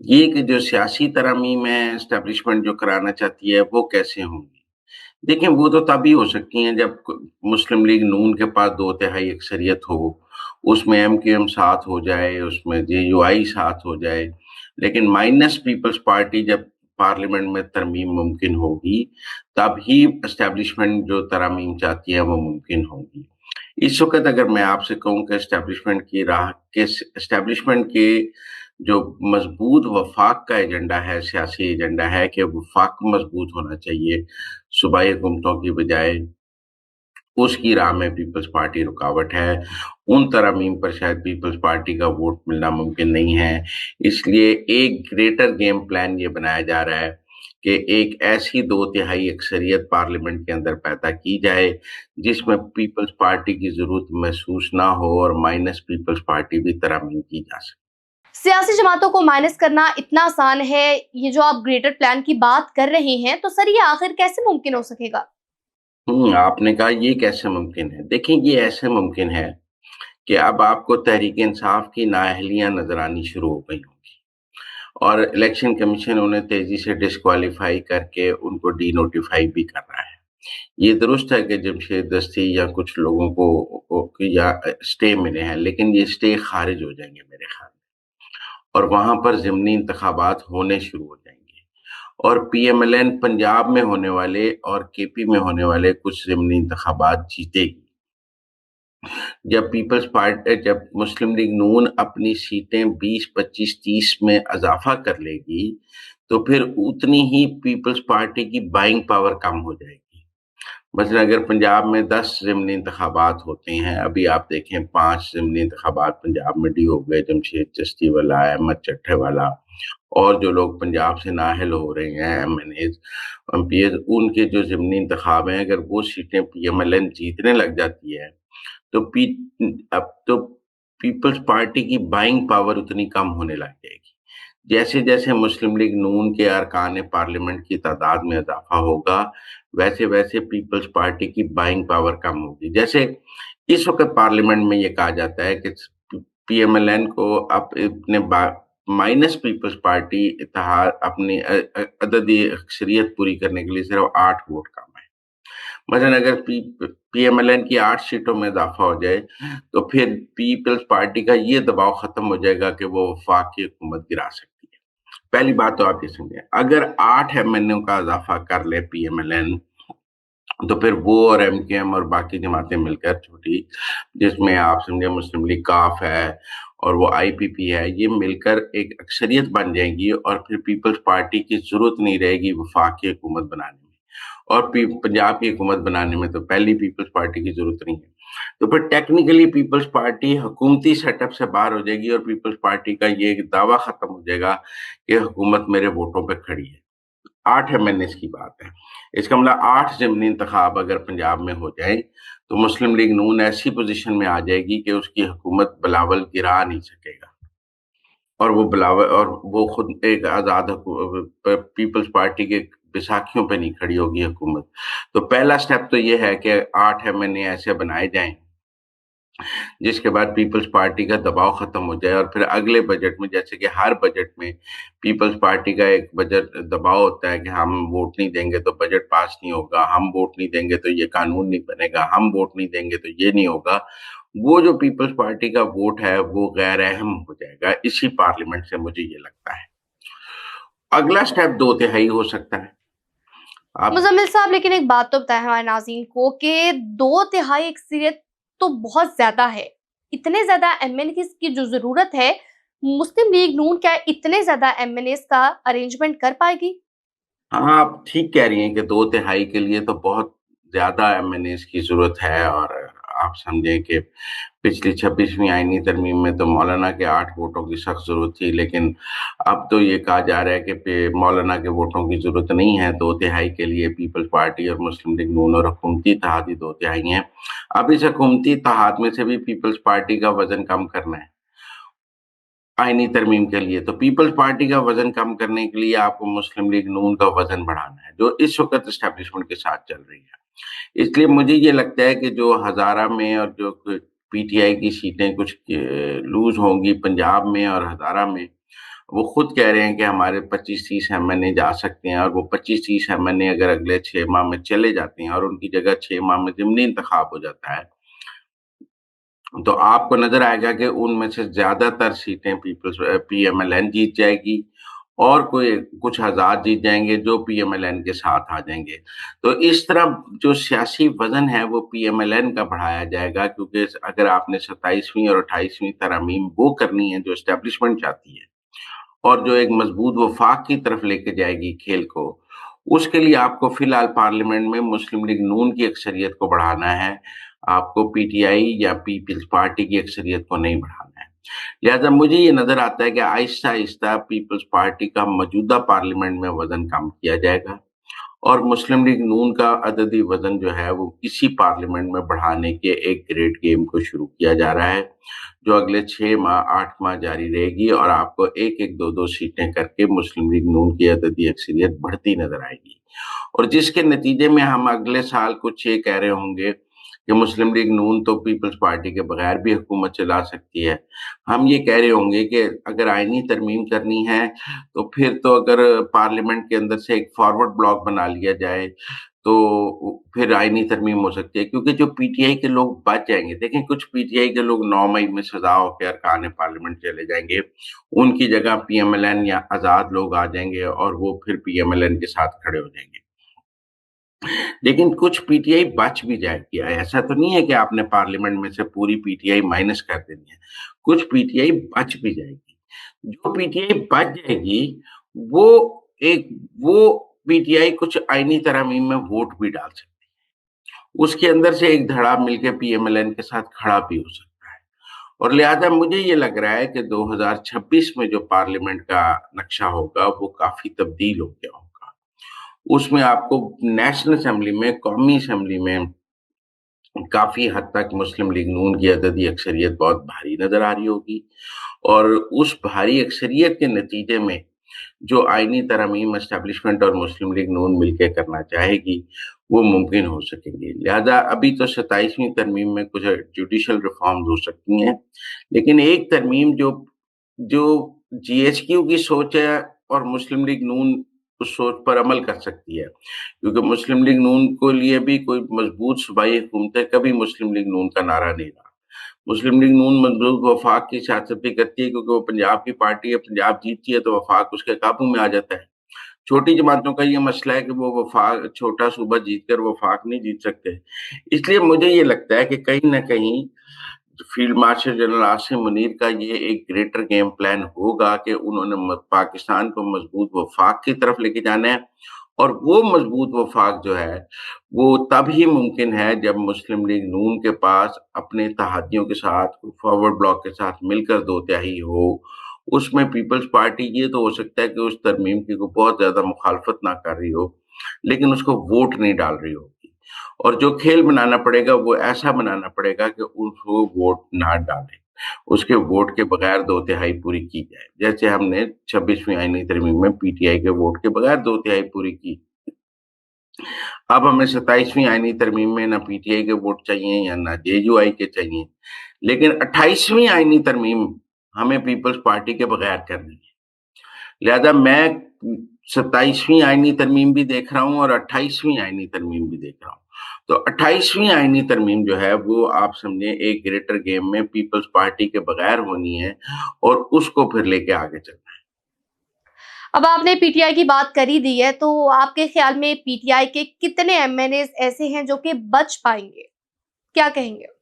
یہ کہ جو سیاسی ترامیم ہے اسٹیبلشمنٹ جو کرانا چاہتی ہے وہ کیسے ہوں گی؟ دیکھیں وہ تو تب ہی ہو سکتی ہیں جب مسلم لیگ نون کے پاس 2/3 اکثریت ہو، اس میں ایم کیو ایم ساتھ ہو جائے، اس میں جے یو آئی ساتھ ہو جائے، لیکن مائنس پیپلز پارٹی جب پارلیمنٹ میں ترمیم ممکن ہوگی تب ہی اسٹیبلشمنٹ جو ترامیم چاہتی ہے وہ ممکن ہوگی۔ اس وقت اگر میں آپ سے کہوں کہ اسٹیبلشمنٹ کے جو مضبوط وفاق کا ایجنڈا ہے، سیاسی ایجنڈا ہے کہ وفاق مضبوط ہونا چاہیے صوبائی حکومتوں کی بجائے، اس کی راہ میں پیپلز پارٹی رکاوٹ ہے۔ ان ترامیم پر شاید پیپلز پارٹی کا ووٹ ملنا ممکن نہیں ہے، اس لیے ایک گریٹر گیم پلان یہ بنایا جا رہا ہے کہ ایک ایسی 2/3 اکثریت پارلیمنٹ کے اندر پیدا کی جائے جس میں پیپلز پارٹی کی ضرورت محسوس نہ ہو اور مائنس پیپلز پارٹی بھی ترامیم کی جا سکے۔ سیاسی جماعتوں کو مائنس کرنا اتنا آسان ہے، یہ جو آپ گریٹر پلان کی بات کر رہے ہیں تو سر یہ آخر کیسے ممکن ہو سکے گا؟ آپ نے کہا یہ کیسے ممکن ہے؟ دیکھیں یہ ایسے ممکن ہے کہ اب آپ کو تحریک انصاف کی نااہلیاں نظر آنی شروع ہو گئی ہوں گی اور الیکشن کمیشن انہیں تیزی سے ڈسکوالیفائی کر کے ان کو ڈی نوٹیفائی بھی کر رہا ہے۔ یہ درست ہے کہ جمشید دستی یا کچھ لوگوں کو یا اسٹے ملے ہیں، لیکن یہ اسٹے خارج ہو جائیں گے میرے خیال میں، اور وہاں پر ضمنی انتخابات ہونے شروع ہو جائیں گے، اور P M L N Punjab میں ہونے والے اور کے پی میں ہونے والے کچھ ضمنی انتخابات جیتے گی۔ جب مسلم لیگ نون اپنی سیٹیں 20 25 30 میں اضافہ کر لے گی تو پھر اتنی ہی پیپلز پارٹی کی بائنگ پاور کم ہو جائے گی۔ مثلا اگر پنجاب میں 10 ضمنی انتخابات ہوتے ہیں، ابھی آپ دیکھیں 5 ضمنی انتخابات پنجاب میں ڈی ہو گئے، جمشید چشتی والا، احمد چٹھے والا، اور جو لوگ پنجاب سے نااہل ہو رہے ہیں M N As, M P As, ان کے جو ضمنی انتخاب ہیں اگر وہ سیٹیں پی ایم ایل این جیتنے لگ جاتی ہے تو اب تو پیپلز پارٹی کی بائنگ پاور اتنی کم ہونے لگ جائے گی۔ جیسے جیسے مسلم لیگ نون کے ارکان پارلیمنٹ کی تعداد میں اضافہ ہوگا ویسے ویسے پیپلز پارٹی کی بائنگ پاور کم ہوگی۔ جیسے اس وقت پارلیمنٹ میں یہ کہا جاتا ہے کہ پی ایم ایل این کو اپنے مائنس پیپلز پارٹی اتحاد اپنی عددی اکثریت پوری کرنے کے لیے صرف 8 ووٹ کم ہے۔ مثلا اگر پی ایم ایل این کی 8 سیٹوں میں اضافہ ہو جائے تو پھر پیپلز پارٹی کا یہ دباؤ ختم ہو جائے گا کہ وہ وفاق کی حکومت گرا سکتی ہے۔ پہلی بات تو آپ یہ سمجھیں، اگر 8 ایم این او کا اضافہ کر لے پی ایم ایل این تو پھر وہ اور ایم کیو ایم اور باقی جماعتیں مل کر چھوٹی، جس میں آپ سمجھیں مسلم لیگ کاف ہے اور وہ آئی پی پی ہے، یہ مل کر ایک اکثریت بن جائیں گی اور پھر پیپلز پارٹی کی ضرورت نہیں رہے گی وفاق کی حکومت بنانے میں، اور پنجاب کی حکومت بنانے میں تو پہلی پیپلز پارٹی کی ضرورت نہیں ہے۔ تو پھر ٹیکنیکلی پیپلز پارٹی حکومتی سیٹ اپ سے باہر ہو جائے گی اور پیپلز پارٹی کا یہ دعویٰ ختم ہو جائے گا کہ حکومت میرے ووٹوں پہ کھڑی ہے۔ 8 ایم این ایس کی بات ہے، اس کا مطلب 8 ضمنی انتخاب اگر پنجاب میں ہو جائیں تو مسلم لیگ نون ایسی پوزیشن میں آ جائے گی کہ اس کی حکومت بلاول گرا نہیں سکے گا، اور وہ بلاول اور وہ خود ایک آزاد پیپلز پارٹی کے بیساکھیوں پہ نہیں کھڑی ہوگی حکومت۔ تو پہلا سٹیپ تو یہ ہے کہ 8 ایم این اے ایسے بنائے جائیں جس کے بعد پیپلز پارٹی کا دباؤ ختم ہو جائے، اور پھر اگلے بجٹ میں، جیسے کہ ہر بجٹ میں پیپلز پارٹی کا ایک بجٹ دباؤ ہوتا ہے کہ ہم ووٹ نہیں دیں گے تو بجٹ پاس نہیں ہوگا، ہم ووٹ نہیں دیں گے تو یہ قانون نہیں بنے گا، ہم ووٹ نہیں دیں گے تو یہ نہیں ہوگا، وہ جو پیپلز پارٹی کا ووٹ ہے وہ غیر اہم ہو جائے گا اسی پارلیمنٹ سے، مجھے یہ لگتا ہے۔ اگلا سٹیپ 2/3 ہو سکتا ہے۔ مزمل صاحب لیکن ایک بات تو بتائیں ہمارے ناظرین کو کہ 2/3 اکثریت تو بہت زیادہ ہے، اتنے زیادہ ایم این ایز کی جو ضرورت ہے، مسلم لیگ نون کیا اتنے زیادہ ایم این ایز کا ارینجمنٹ کر پائے گی؟ ہاں آپ ٹھیک کہہ رہی ہیں کہ 2/3 کے لیے تو بہت زیادہ ایم این ایز کی ضرورت ہے، اور آپ سمجھیں کہ پچھلی 26ویں آئینی ترمیم میں تو مولانا کے 8 ووٹوں کی سخت ضرورت تھی، لیکن اب تو یہ کہا جا رہا ہے کہ مولانا کے ووٹوں کی ضرورت نہیں ہے 2/3 کے لیے، پیپلز پارٹی اور مسلم لیگ نون اور حکومتی اتحاد ہی 2/3 ہیں۔ اب اس حکومتی اتحاد میں سے بھی پیپلز پارٹی کا وزن کم کرنا ہے آئینی ترمیم کے لیے، تو پیپلز پارٹی کا وزن کم کرنے کے لیے آپ کو مسلم لیگ نون کا وزن بڑھانا ہے، جو اس وقت اسٹیبلشمنٹ کے ساتھ چل رہی ہے۔ اس لیے مجھے یہ لگتا ہے کہ جو ہزارہ میں اور جو پی ٹی آئی کی سیٹیں کچھ لوز ہوں گی پنجاب میں اور ہزارہ میں، وہ خود کہہ رہے ہیں کہ ہمارے 25-30 MNA جا سکتے ہیں، اور وہ 25-30 MNA اگر اگلے 6 ماہ میں چلے جاتے ہیں اور ان کی جگہ 6 ماہ میں ضمنی انتخاب ہو جاتا ہے، تو آپ کو نظر آئے گا کہ ان میں سے زیادہ تر سیٹیں PMLN جیت جائے گی، اور کچھ آزاد جیت جائیں گے جو PMLN کے ساتھ آ جائیں گے۔ تو اس طرح جو سیاسی وزن ہے وہ PMLN کا بڑھایا جائے گا، کیونکہ اگر آپ نے 27ویں اور 28ویں ترامیم وہ کرنی ہے جو اسٹیبلشمنٹ چاہتی ہے، اور جو ایک مضبوط وفاق کی طرف لے کے جائے گی کھیل کو، اس کے لیے آپ کو فی الحال پارلیمنٹ میں مسلم لیگ نون کی اکثریت کو بڑھانا ہے، آپ کو PTI یا پیپلز پارٹی کی اکثریت کو نہیں بڑھانا ہے۔ لہذا مجھے یہ نظر آتا ہے کہ آہستہ آہستہ پیپلز پارٹی کا موجودہ پارلیمنٹ میں وزن کم کیا جائے گا، اور مسلم لیگ نون کا عددی وزن جو ہے وہ اسی پارلیمنٹ میں بڑھانے کے ایک گریٹ گیم کو شروع کیا جا رہا ہے، جو اگلے 6 ماہ 8 ماہ جاری رہے گی، اور آپ کو ایک ایک دو دو سیٹیں کر کے مسلم لیگ نون کی عددی اکثریت بڑھتی نظر آئے گی، اور جس کے نتیجے میں ہم اگلے سال کچھ یہ کہہ رہے ہوں گے کہ مسلم لیگ نون تو پیپلز پارٹی کے بغیر بھی حکومت چلا سکتی ہے۔ ہم یہ کہہ رہے ہوں گے کہ اگر آئینی ترمیم کرنی ہے تو پھر تو اگر پارلیمنٹ کے اندر سے ایک فارورڈ بلاک بنا لیا جائے تو پھر آئینی ترمیم ہو سکتی ہے، کیونکہ جو PTI کے لوگ بچ جائیں گے، دیکھیں کچھ PTI کے لوگ 9 مئی میں سزا ہو کے ارکان پارلیمنٹ چلے جائیں گے، ان کی جگہ PMLN یا آزاد لوگ آ جائیں گے اور وہ پھر PMLN کے ساتھ کھڑے ہو جائیں گے۔ لیکن کچھ PTI بچ بھی جائے گی، ایسا تو نہیں ہے کہ آپ نے پارلیمنٹ میں سے پوری PTI مائنس کر دینی ہے، کچھ PTI بچ بھی جائے گی۔ جو PTI بچ جائے گی وہ وہ PTI کچھ آئینی ترامیم میں ووٹ بھی ڈال سکتی ہے، اس کے اندر سے ایک دھڑا مل کے PMLN کے ساتھ کھڑا بھی ہو سکتا ہے، اور لہذا مجھے یہ لگ رہا ہے کہ 2026 میں جو پارلیمنٹ کا نقشہ ہوگا وہ کافی تبدیل ہو گیا ہوگا۔ اس میں آپ کو نیشنل اسمبلی میں، قومی اسمبلی میں کافی حد تک مسلم لیگ نون کی عددی اکثریت بہت بھاری نظر آ رہی ہوگی، اور اس بھاری اکثریت کے نتیجے میں جو آئینی ترامیم اسٹیبلشمنٹ اور مسلم لیگ نون مل کے کرنا چاہے گی وہ ممکن ہو سکیں گی۔ لہذا ابھی تو 27ویں ترمیم میں کچھ جوڈیشل ریفارمز ہو سکتی ہیں، لیکن ایک ترمیم جو GHQ کی سوچ ہے اور مسلم لیگ نون اس سوچ پر عمل کر سکتی ہے، کیونکہ مسلم لیگ نون کو لیے بھی کوئی مضبوط صوبائی حکومتیں کبھی مسلم لیگ نون کا نعرہ نہیں رہا۔ مسلم لیگ نون مضبوط وفاق کی سیاست بھی کرتی ہے، کیونکہ وہ پنجاب کی پارٹی ہے، پنجاب جیتتی ہے تو وفاق اس کے قابو میں آ جاتا ہے۔ چھوٹی جماعتوں کا یہ مسئلہ ہے کہ وہ وفاق چھوٹا صوبہ جیت کر وفاق نہیں جیت سکتے، اس لیے مجھے یہ لگتا ہے کہ کہیں نہ کہیں field marshal general Asim Munir کا یہ ایک گریٹر گیم پلان ہوگا کہ انہوں نے پاکستان کو مضبوط وفاق کی طرف لے کے جانا ہے، اور وہ مضبوط وفاق جو ہے وہ تب ہی ممکن ہے جب مسلم لیگ نون کے پاس اپنے اتحادیوں کے ساتھ فارورڈ بلاک کے ساتھ مل کر 2/3 ہو۔ اس میں پیپلز پارٹی یہ تو ہو سکتا ہے کہ اس ترمیم کی کوئی بہت زیادہ مخالفت نہ کر رہی ہو، لیکن اس کو ووٹ نہیں ڈال رہی ہوگی، اور جو کھیل بنانا پڑے گا وہ ایسا بنانا پڑے گا کہ اس کو ووٹ نہ ڈالے، اس کے ووٹ کے بغیر 2/3 پوری کی جائے، جیسے ہم نے 26ویں آئینی ترمیم میں PTI کے ووٹ کے بغیر 2/3 پوری کی۔ اب ہمیں 27ویں آئینی ترمیم میں نہ PTI کے ووٹ چاہیے یا نہ JUI کے چاہیے، لیکن 28ویں آئینی ترمیم ہمیں پیپلز پارٹی کے بغیر کرنی ہے۔ لہذا میں 27ویں آئینی ترمیم بھی دیکھ رہا ہوں اور 28ویں آئینی ترمیم بھی دیکھ رہا ہوں، تو 28ویں آئینی ترمیم جو ہے وہ آپ سمجھیں ایک گریٹر گیم میں پیپلز پارٹی کے بغیر ہونی ہے، اور اس کو پھر لے کے آگے چلنا ہے۔ اب آپ نے PTI کی بات کری دی ہے، تو آپ کے خیال میں PTI کے کتنے MNAs ایسے ہیں جو کہ بچ پائیں گے؟ کیا کہیں گے؟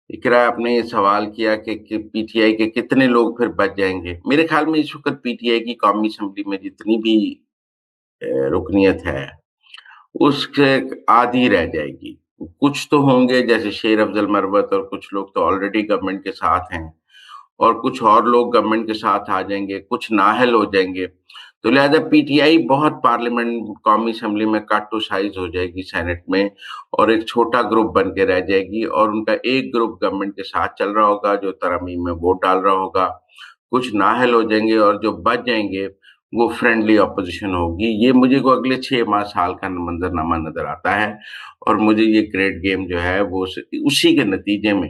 اقرا، آپ نے یہ سوال کیا کہ PTI کے کتنے لوگ پھر بچ جائیں گے۔ میرے خیال میں اس وقت PTI کی قومی اسمبلی میں جتنی بھی رکنیت ہے اس کے آدھی رہ جائے گی، کچھ تو ہوں گے جیسے شیر افضل مروت، اور کچھ لوگ تو آلریڈی گورنمنٹ کے ساتھ ہیں، اور کچھ اور لوگ گورنمنٹ کے ساتھ آ جائیں گے، کچھ نااہل ہو جائیں گے، تو لہذا PTI بہت پارلیمنٹ قومی اسمبلی میں کٹ ٹو سائز ہو جائے گی سینٹ میں، اور ایک چھوٹا گروپ بن کے رہ جائے گی، اور ان کا ایک گروپ گورنمنٹ کے ساتھ چل رہا ہوگا جو ترامیم میں ووٹ ڈال رہا ہوگا، کچھ نااہل ہو جائیں گے، اور جو بچ جائیں گے وہ فرینڈلی اپوزیشن ہوگی۔ یہ مجھے کو اگلے 6 ماہ سال کا منظرنامہ نظر آتا ہے، اور مجھے یہ گریٹ گیم جو ہے وہ اسی کے نتیجے میں